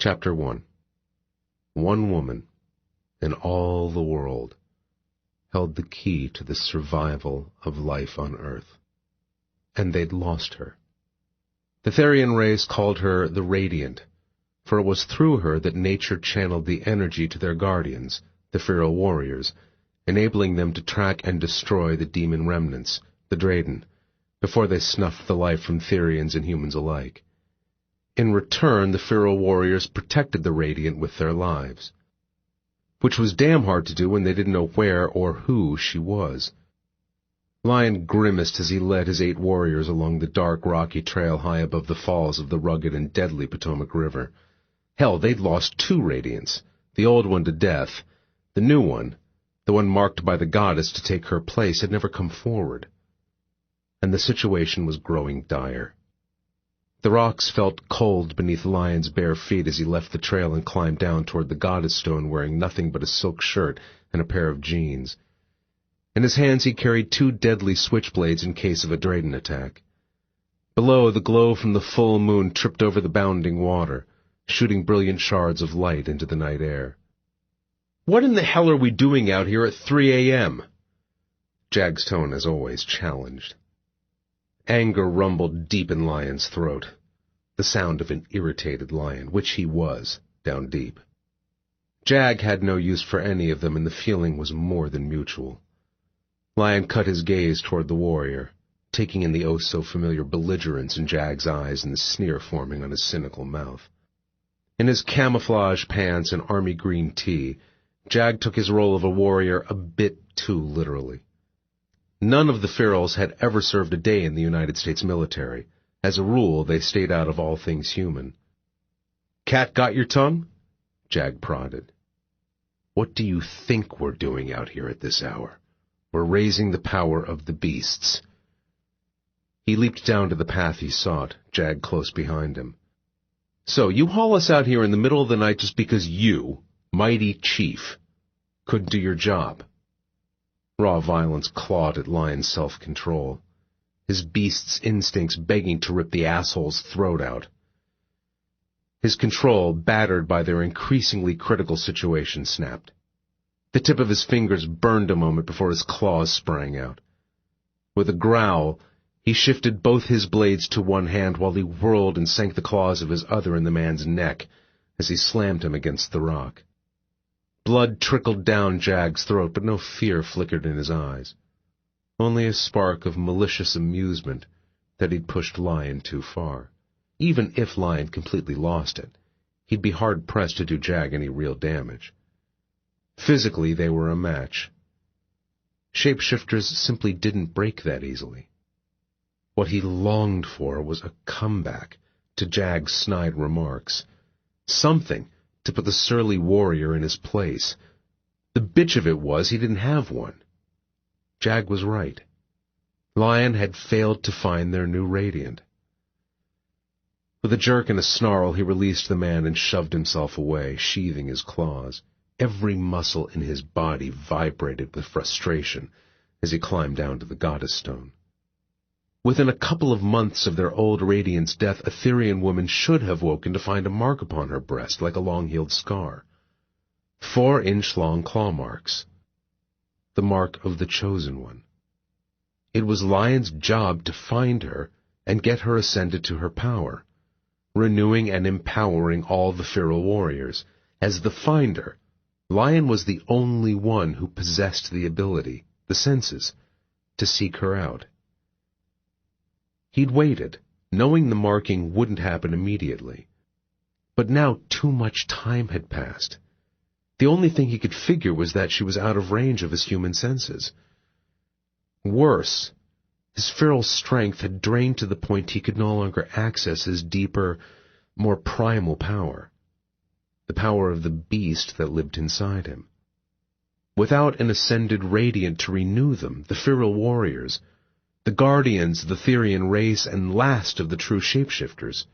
Chapter 1. One woman, in all the world, held the key to the survival of life on Earth. And they'd lost her. The Therian race called her the Radiant, for it was through her that nature channeled the energy to their guardians, the feral warriors, enabling them to track and destroy the demon remnants, the Drayden, before they snuffed the life from Therians and humans alike. In return, the feral warriors protected the Radiant with their lives, which was damn hard to do when they didn't know where or who she was. Lion grimaced as he led his 8 warriors along the dark, rocky trail high above the falls of the rugged and deadly Potomac River. Hell, they'd lost 2 Radiants, the old one to death. The new one, the one marked by the goddess to take her place, had never come forward. And the situation was growing dire. The rocks felt cold beneath Lion's bare feet as he left the trail and climbed down toward the goddess stone wearing nothing but a silk shirt and a pair of jeans. In his hands he carried 2 deadly switchblades in case of a Drayden attack. Below, the glow from the full moon tripped over the bounding water, shooting brilliant shards of light into the night air. "What in the hell are we doing out here at 3 a.m.? Jag's tone, as always, challenged. Anger rumbled deep in Lion's throat, the sound of an irritated lion, which he was, down deep. Jag had no use for any of them, and the feeling was more than mutual. Lion cut his gaze toward the warrior, taking in the oh-so-familiar belligerence in Jag's eyes and the sneer forming on his cynical mouth. In his camouflage pants and army green tee, Jag took his role of a warrior a bit too literally. None of the ferals had ever served a day in the United States military. As a rule, they stayed out of all things human. "Cat got your tongue?" Jag prodded. "What do you think we're doing out here at this hour? We're raising the power of the beasts." He leaped down to the path he sought, Jag close behind him. "So you haul us out here in the middle of the night just because you, mighty chief, couldn't do your job?" Raw violence clawed at Lion's self-control, his beast's instincts begging to rip the asshole's throat out. His control, battered by their increasingly critical situation, snapped. The tip of his fingers burned a moment before his claws sprang out. With a growl, he shifted both his blades to one hand while he whirled and sank the claws of his other in the man's neck as he slammed him against the rock. Blood trickled down Jag's throat, but no fear flickered in his eyes. Only a spark of malicious amusement that he'd pushed Lion too far. Even if Lion completely lost it, he'd be hard-pressed to do Jag any real damage. Physically, they were a match. Shapeshifters simply didn't break that easily. What he longed for was a comeback to Jag's snide remarks. Something to put the surly warrior in his place. The bitch of it was he didn't have one. Jag was right. Lion had failed to find their new Radiant. With a jerk and a snarl, he released the man and shoved himself away, sheathing his claws. Every muscle in his body vibrated with frustration as he climbed down to the goddess stone. Within a couple of months of their old Radiant's death, a Therian woman should have woken to find a mark upon her breast like a long-healed scar. 4-inch-long claw marks. The mark of the chosen one. It was Lion's job to find her and get her ascended to her power, renewing and empowering all the feral warriors. As the finder, Lion was the only one who possessed the ability, the senses, to seek her out. He'd waited, knowing the marking wouldn't happen immediately. But now too much time had passed. The only thing he could figure was that she was out of range of his human senses. Worse, his feral strength had drained to the point he could no longer access his deeper, more primal power. The power of the beast that lived inside him. Without an ascended Radiant to renew them, the feral warriors, the guardians of the Therian race and last of the true shapeshifters,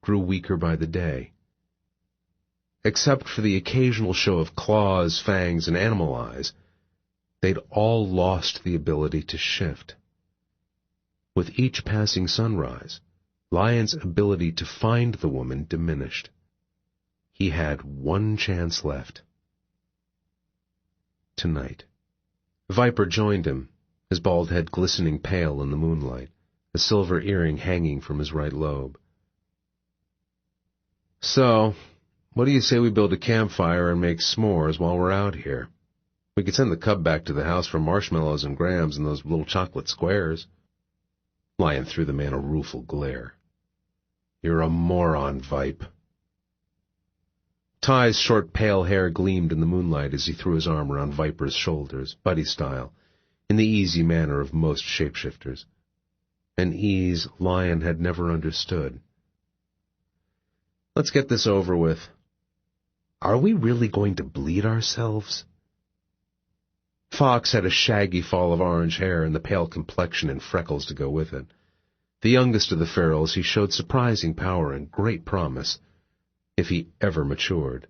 grew weaker by the day. Except for the occasional show of claws, fangs, and animal eyes, they'd all lost the ability to shift. With each passing sunrise, Lion's ability to find the woman diminished. He had one chance left. Tonight. Viper joined him, his bald head glistening pale in the moonlight, a silver earring hanging from his right lobe. "So, what do you say we build a campfire and make s'mores while we're out here? We could send the cub back to the house for marshmallows and grams and those little chocolate squares." Lion threw the man a rueful glare. "You're a moron, Vipe." Ty's short pale hair gleamed in the moonlight as he threw his arm around Viper's shoulders, buddy style, in the easy manner of most shapeshifters. An ease Lion had never understood. "Let's get this over with. Are we really going to bleed ourselves?" Fox had a shaggy fall of orange hair and the pale complexion and freckles to go with it. The youngest of the ferals, he showed surprising power and great promise, if he ever matured.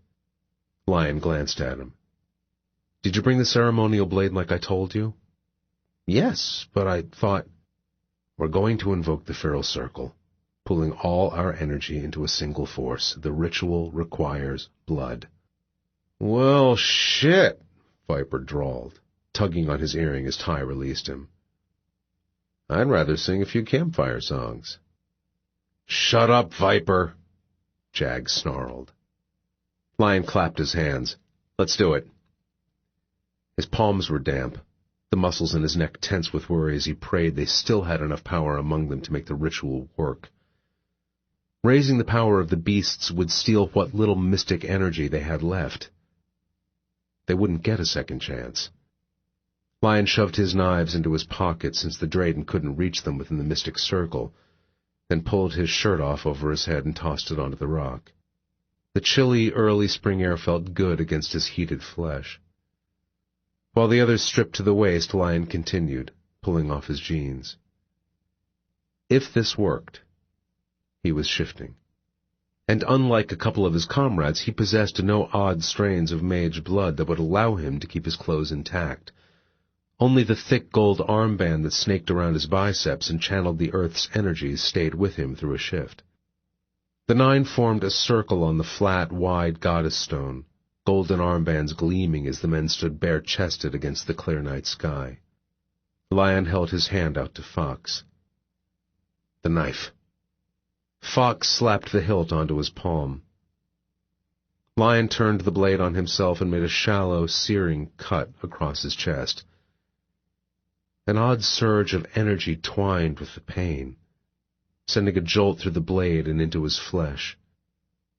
Lion glanced at him. "Did you bring the ceremonial blade like I told you?" "Yes, but I thought—" "We're going to invoke the feral circle, pulling all our energy into a single force. The ritual requires blood." "Well, shit," Viper drawled, tugging on his earring as Ty released him. "I'd rather sing a few campfire songs." "Shut up, Viper," Jag snarled. Lion clapped his hands. "Let's do it." His palms were damp, the muscles in his neck tense with worry as he prayed they still had enough power among them to make the ritual work. Raising the power of the beasts would steal what little mystic energy they had left. They wouldn't get a second chance. Lion shoved his knives into his pocket since the Drayden couldn't reach them within the mystic circle, then pulled his shirt off over his head and tossed it onto the rock. The chilly, early spring air felt good against his heated flesh. While the others stripped to the waist, Lion continued, pulling off his jeans. If this worked, he was shifting. And unlike a couple of his comrades, he possessed no odd strains of mage blood that would allow him to keep his clothes intact. Only the thick gold armband that snaked around his biceps and channeled the earth's energies stayed with him through a shift. The 9 formed a circle on the flat, wide goddess stone, golden armbands gleaming as the men stood bare-chested against the clear night sky. Lion held his hand out to Fox. "The knife." Fox slapped the hilt onto his palm. Lion turned the blade on himself and made a shallow, searing cut across his chest. An odd surge of energy twined with the pain, sending a jolt through the blade and into his flesh.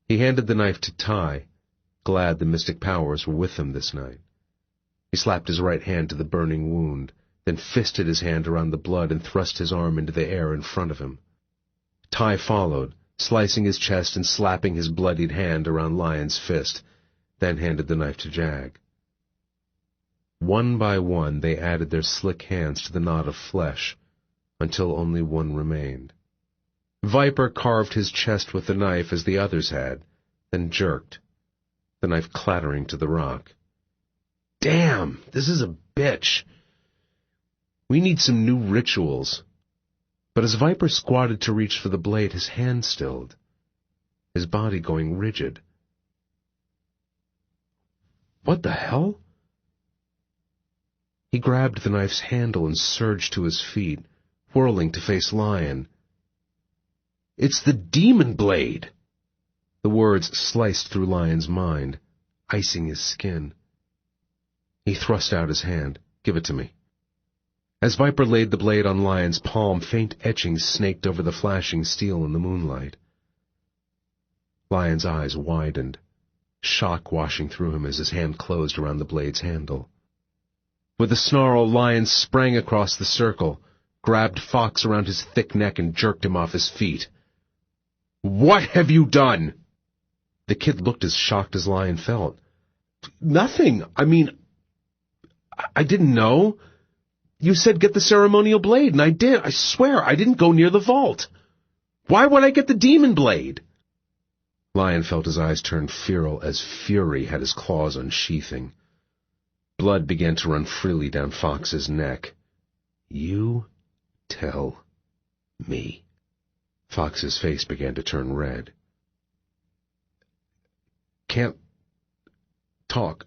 He handed the knife to Ty, glad the mystic powers were with him this night. He slapped his right hand to the burning wound, then fisted his hand around the blood and thrust his arm into the air in front of him. Ty followed, slicing his chest and slapping his bloodied hand around Lion's fist, then handed the knife to Jag. One by one they added their slick hands to the knot of flesh, until only one remained. Viper carved his chest with the knife as the others had, then jerked, the knife clattering to the rock. "Damn, this is a bitch. We need some new rituals." But as Viper squatted to reach for the blade, his hand stilled, his body going rigid. "What the hell?" He grabbed the knife's handle and surged to his feet, whirling to face Lion. "It's the demon blade!" The words sliced through Lion's mind, icing his skin. He thrust out his hand. "Give it to me." As Viper laid the blade on Lion's palm, faint etchings snaked over the flashing steel in the moonlight. Lion's eyes widened, shock washing through him as his hand closed around the blade's handle. With a snarl, Lion sprang across the circle, grabbed Fox around his thick neck and jerked him off his feet. "What have you done?" The kid looked as shocked as Lion felt. "Nothing. I didn't know. You said get the ceremonial blade, and I did. I swear, I didn't go near the vault. Why would I get the demon blade?" Lion felt his eyes turn feral as fury had his claws unsheathing. Blood began to run freely down Fox's neck. "You tell me." Fox's face began to turn red. can't talk.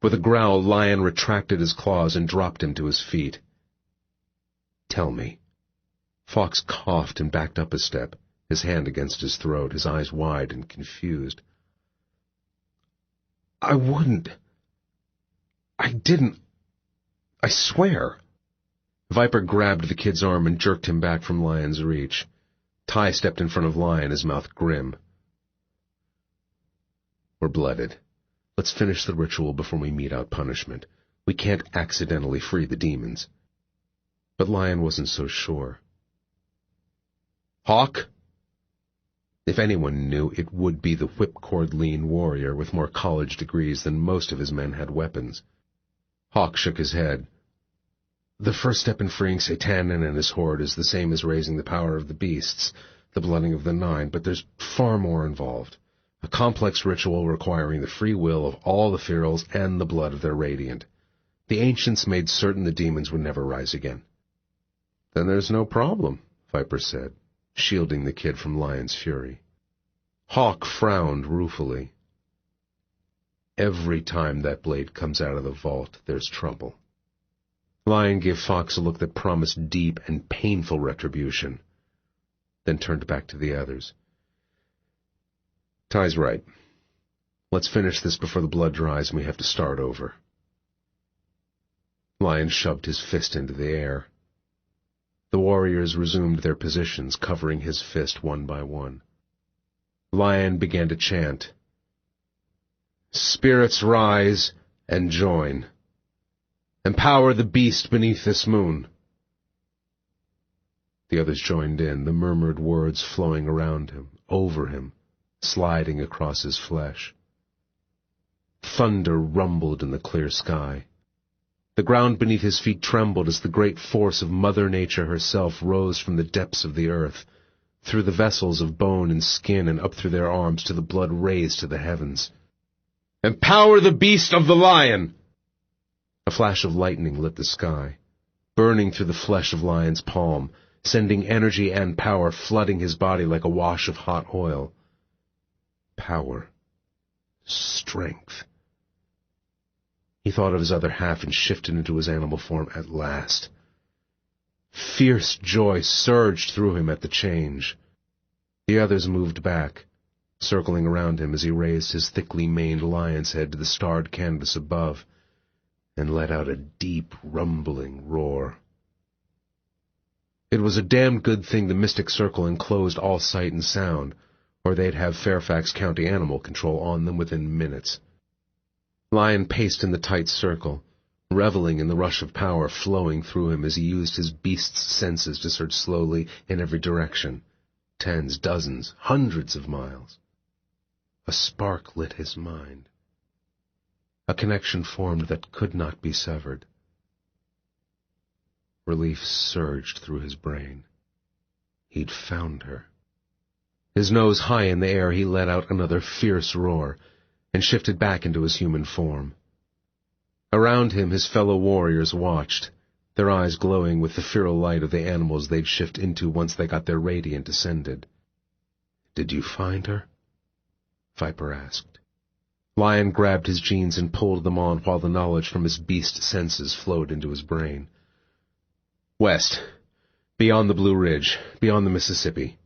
With a growl, Lion retracted his claws and dropped him to his feet. Tell me. Fox coughed and backed up a step, his hand against his throat, his eyes wide and confused. I wouldn't. I didn't. I swear. Viper grabbed the kid's arm and jerked him back from Lion's reach. Ty stepped in front of Lion, his mouth grim. We're blooded. Let's finish the ritual before we mete out punishment. We can't accidentally free the demons. But Lion wasn't so sure. Hawk? If anyone knew, it would be the whipcord lean warrior with more college degrees than most of his men had weapons. Hawk shook his head. The first step in freeing Satanin and his horde is the same as raising the power of the beasts, the blooding of the nine, but there's far more involved. A complex ritual requiring the free will of all the Ferals and the blood of their radiant. The ancients made certain the demons would never rise again. Then there's no problem, Viper said, shielding the kid from Lion's fury. Hawk frowned ruefully. Every time that blade comes out of the vault, there's trouble. Lion gave Fox a look that promised deep and painful retribution, then turned back to the others. Ty's right. Let's finish this before the blood dries and we have to start over. Lion shoved his fist into the air. The warriors resumed their positions, covering his fist one by one. Lion began to chant, Spirits rise and join. Empower the beast beneath this moon. The others joined in, the murmured words flowing around him, over him, sliding across his flesh. Thunder rumbled in the clear sky. The ground beneath his feet trembled as the great force of Mother Nature herself rose from the depths of the earth, through the vessels of bone and skin and up through their arms to the blood raised to the heavens. Empower the beast of the lion! A flash of lightning lit the sky, burning through the flesh of Lion's palm, sending energy and power flooding his body like a wash of hot oil. Power. Strength. He thought of his other half and shifted into his animal form at last. Fierce joy surged through him at the change. The others moved back, circling around him as he raised his thickly maned lion's head to the starred canvas above, and let out a deep, rumbling roar. It was a damned good thing the Mystic Circle enclosed all sight and sound, or they'd have Fairfax County Animal Control on them within minutes. Lion paced in the tight circle, reveling in the rush of power flowing through him as he used his beast's senses to search slowly in every direction, tens, dozens, hundreds of miles. A spark lit his mind. A connection formed that could not be severed. Relief surged through his brain. He'd found her. His nose high in the air, he let out another fierce roar, and shifted back into his human form. Around him, his fellow warriors watched, their eyes glowing with the feral light of the animals they'd shift into once they got their radiant ascended. Did you find her? Viper asked. Lion grabbed his jeans and pulled them on while the knowledge from his beast senses flowed into his brain. West, beyond the Blue Ridge, beyond the Mississippi.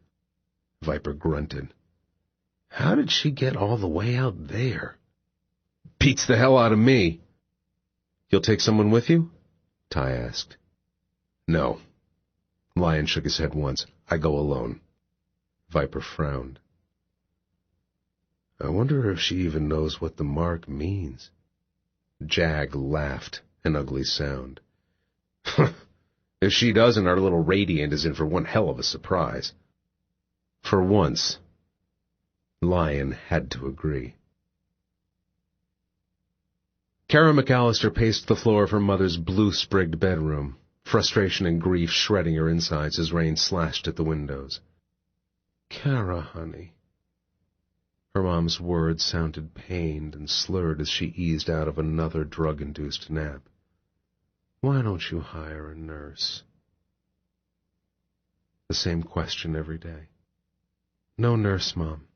Viper grunted. How did she get all the way out there? Beats the hell out of me. You'll take someone with you? Ty asked. No. Lion shook his head once. I go alone. Viper frowned. I wonder if she even knows what the mark means. Jag laughed, an ugly sound. If she doesn't, our little radiant is in for one hell of a surprise. For once, Lion had to agree. Kara McAllister paced the floor of her mother's blue-sprigged bedroom, frustration and grief shredding her insides as rain slashed at the windows. Kara, honey. Her mom's words sounded pained and slurred as she eased out of another drug-induced nap. Why don't you hire a nurse? The same question every day. No nurse, Mom.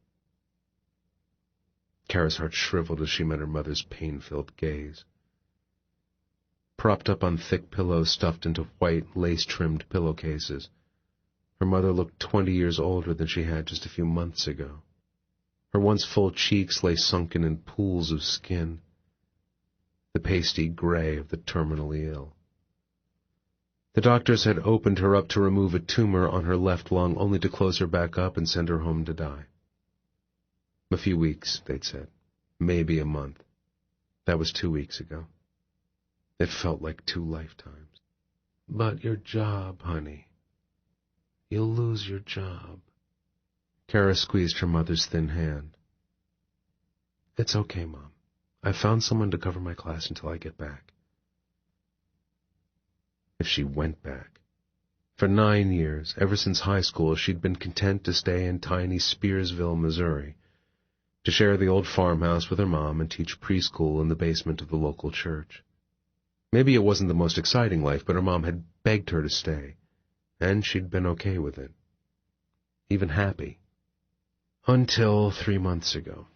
Kara's heart shriveled as she met her mother's pain-filled gaze. Propped up on thick pillows stuffed into white, lace-trimmed pillowcases, her mother looked 20 years older than she had just a few months ago. Her once full cheeks lay sunken in pools of skin, the pasty gray of the terminally ill. The doctors had opened her up to remove a tumor on her left lung, only to close her back up and send her home to die. A few weeks, they'd said. Maybe a month. That was 2 weeks ago. It felt like 2 lifetimes. But your job, honey. You'll lose your job. Kara squeezed her mother's thin hand. It's okay, Mom. I found someone to cover my class until I get back. If she went back. For 9 years, ever since high school, she'd been content to stay in tiny Spearsville, Missouri, to share the old farmhouse with her mom and teach preschool in the basement of the local church. Maybe it wasn't the most exciting life, but her mom had begged her to stay, and she'd been okay with it. Even happy. Until 3 months ago.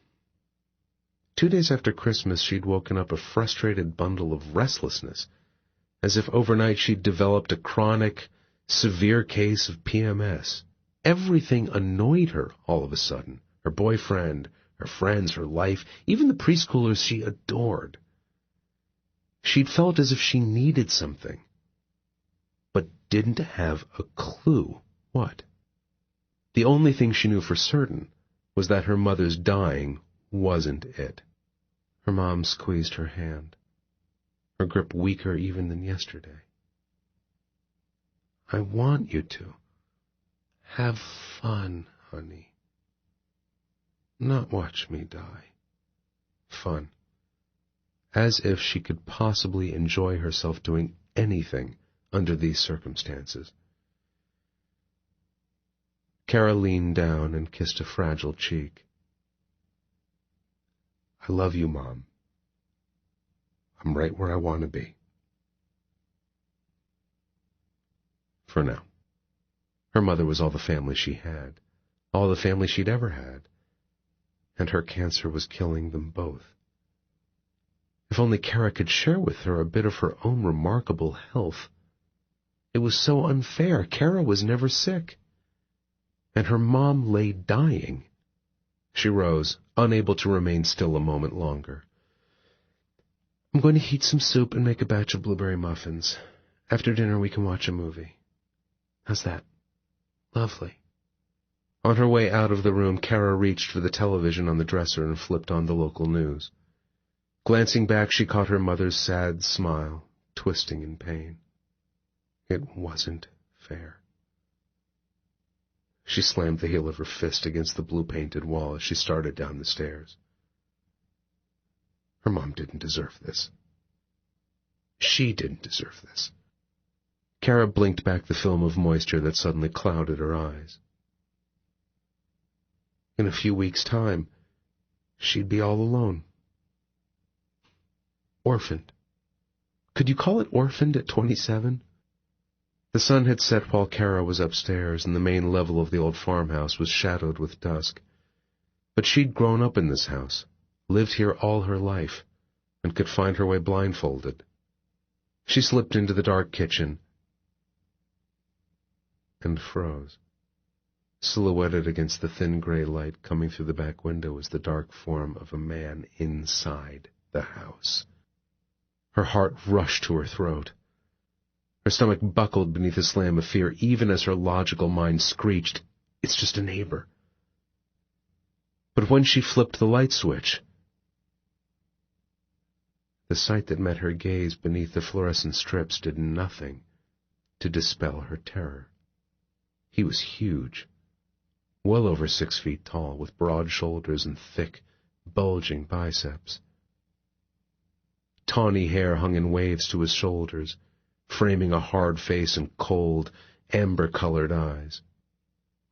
2 days after Christmas, she'd woken up a frustrated bundle of restlessness, as if overnight she'd developed a chronic, severe case of PMS. Everything annoyed her all of a sudden. Her boyfriend, her friends, her life, even the preschoolers she adored. She'd felt as if she needed something, but didn't have a clue what. The only thing she knew for certain was that her mother's dying wasn't it. Her mom squeezed her hand, her grip weaker even than yesterday. I want you to. Have fun, honey. Not watch me die. Fun. As if she could possibly enjoy herself doing anything under these circumstances. Kara leaned down and kissed a fragile cheek. I love you, Mom. I'm right where I want to be. For now. Her mother was all the family she had, all the family she'd ever had, and her cancer was killing them both. If only Kara could share with her a bit of her own remarkable health. It was so unfair. Kara was never sick. And her mom lay dying. She rose, unable to remain still a moment longer. I'm going to heat some soup and make a batch of blueberry muffins. After dinner we can watch a movie. How's that? Lovely. On her way out of the room, Kara reached for the television on the dresser and flipped on the local news. Glancing back, she caught her mother's sad smile, twisting in pain. It wasn't fair. She slammed the heel of her fist against the blue-painted wall as she started down the stairs. Her mom didn't deserve this. She didn't deserve this. Kara blinked back the film of moisture that suddenly clouded her eyes. In a few weeks' time, she'd be all alone. Orphaned. Could you call it orphaned at 27? The sun had set while Kara was upstairs, and the main level of the old farmhouse was shadowed with dusk. But she'd grown up in this house, lived here all her life, and could find her way blindfolded. She slipped into the dark kitchen and froze. Silhouetted against the thin gray light coming through the back window was the dark form of a man inside the house. Her heart rushed to her throat. Her stomach buckled beneath a slam of fear, even as her logical mind screeched, "It's just a neighbor." But when she flipped the light switch, the sight that met her gaze beneath the fluorescent strips did nothing to dispel her terror. He was huge, well over 6 feet tall, with broad shoulders and thick, bulging biceps. Tawny hair hung in waves to his shoulders, framing a hard face and cold, amber-colored eyes.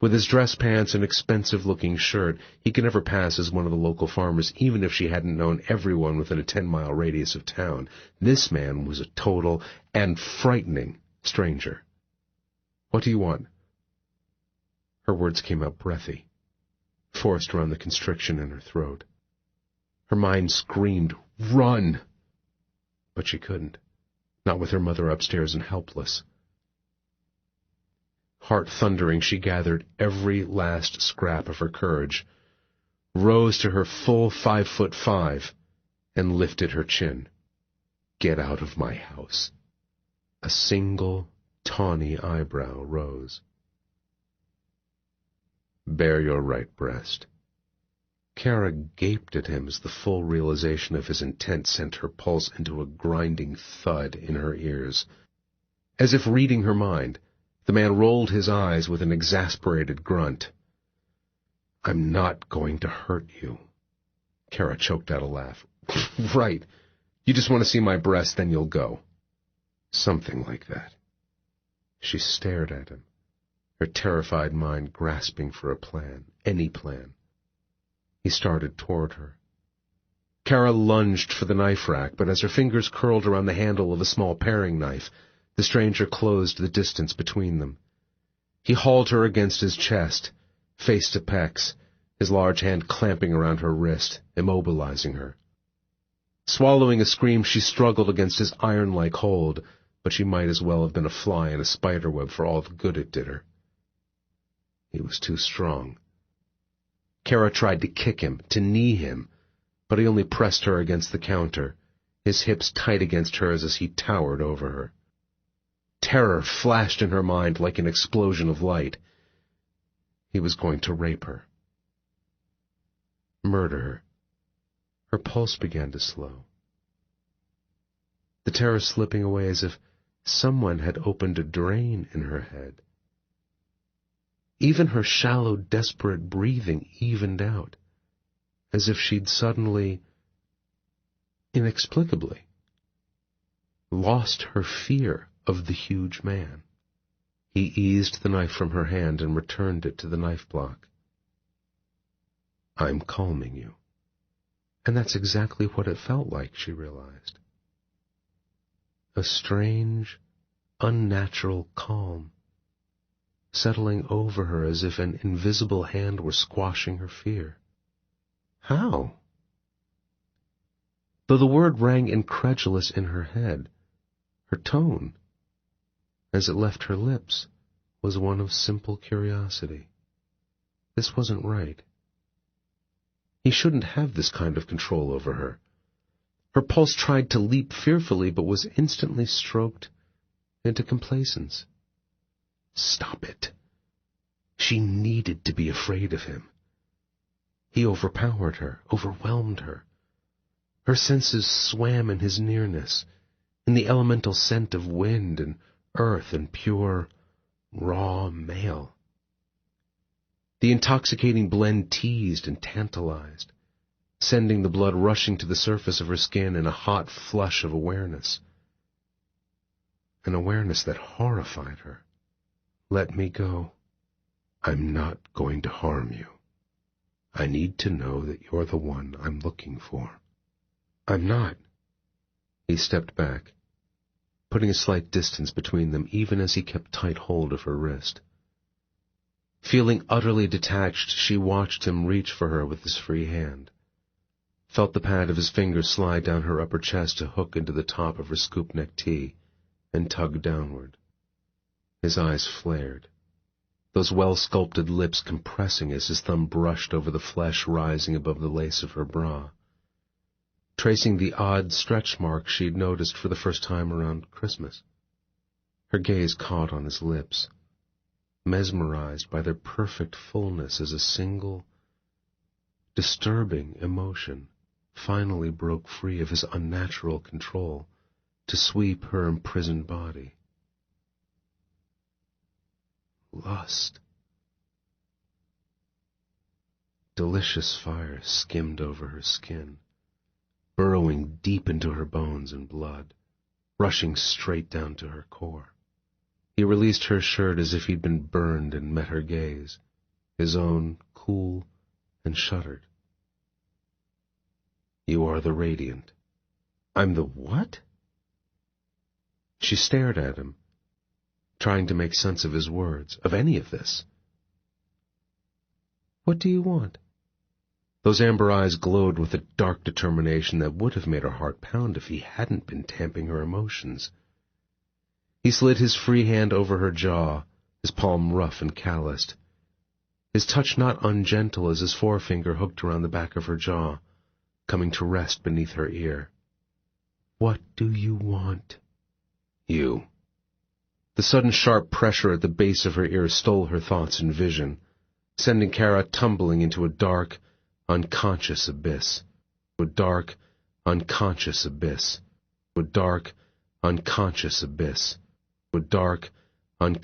With his dress pants and expensive-looking shirt, he could never pass as one of the local farmers, even if she hadn't known everyone within a 10-mile radius of town. This man was a total and frightening stranger. "What do you want?" Her words came out breathy, forced around the constriction in her throat. Her mind screamed, "Run!" But she couldn't, not with her mother upstairs and helpless. Heart thundering, she gathered every last scrap of her courage, rose to her full 5'5", and lifted her chin. "Get out of my house." A single, tawny eyebrow rose. "Bare your right breast." Kara gaped at him as the full realization of his intent sent her pulse into a grinding thud in her ears. As if reading her mind, the man rolled his eyes with an exasperated grunt. "I'm not going to hurt you." Kara choked out a laugh. "Right. You just want to see my breast, then you'll go." Something like that. She stared at him, her terrified mind grasping for a plan, any plan. He started toward her. Kara lunged for the knife rack, but as her fingers curled around the handle of a small paring knife, the stranger closed the distance between them. He hauled her against his chest, face to pecs, his large hand clamping around her wrist, immobilizing her. Swallowing a scream, she struggled against his iron-like hold, but she might as well have been a fly in a spiderweb for all the good it did her. He was too strong. Kara tried to kick him, to knee him, but he only pressed her against the counter, his hips tight against hers as he towered over her. Terror flashed in her mind like an explosion of light. He was going to rape her. Murder her. Her pulse began to slow. The terror slipping away as if someone had opened a drain in her head. Even her shallow, desperate breathing evened out, as if she'd suddenly, inexplicably, lost her fear of the huge man. He eased the knife from her hand and returned it to the knife block. "I'm calming you." And that's exactly what it felt like, she realized. A strange, unnatural calm, settling over her as if an invisible hand were squashing her fear. How? Though the word rang incredulous in her head, her tone, as it left her lips, was one of simple curiosity. This wasn't right. He shouldn't have this kind of control over her. Her pulse tried to leap fearfully, but was instantly stroked into complacence. Stop it. She needed to be afraid of him. He overpowered her, overwhelmed her. Her senses swam in his nearness, in the elemental scent of wind and earth and pure, raw male. The intoxicating blend teased and tantalized, sending the blood rushing to the surface of her skin in a hot flush of awareness. An awareness that horrified her. "Let me go. I'm not going to harm you. I need to know that you're the one I'm looking for." "I'm not." He stepped back, putting a slight distance between them even as he kept tight hold of her wrist. Feeling utterly detached, she watched him reach for her with his free hand, felt the pad of his fingers slide down her upper chest to hook into the top of her scoop-neck tee, and tug downward. His eyes flared, those well-sculpted lips compressing as his thumb brushed over the flesh rising above the lace of her bra, tracing the odd stretch marks she'd noticed for the first time around Christmas. Her gaze caught on his lips, mesmerized by their perfect fullness as a single, disturbing emotion finally broke free of his unnatural control to sweep her imprisoned body. Lust. Delicious fire skimmed over her skin, burrowing deep into her bones and blood, rushing straight down to her core. He released her shirt as if he'd been burned and met her gaze, his own cool and shuddered. "You are the Radiant." "I'm the what?" She stared at him, trying to make sense of his words, of any of this. "What do you want?" Those amber eyes glowed with a dark determination that would have made her heart pound if he hadn't been tamping her emotions. He slid his free hand over her jaw, his palm rough and calloused, his touch not ungentle as his forefinger hooked around the back of her jaw, coming to rest beneath her ear. "What do you want?" "You." The sudden sharp pressure at the base of her ear stole her thoughts and vision, sending Kara tumbling into a dark, unconscious abyss, a dark, unconscious abyss, a dark, unconscious abyss, a dark, unconscious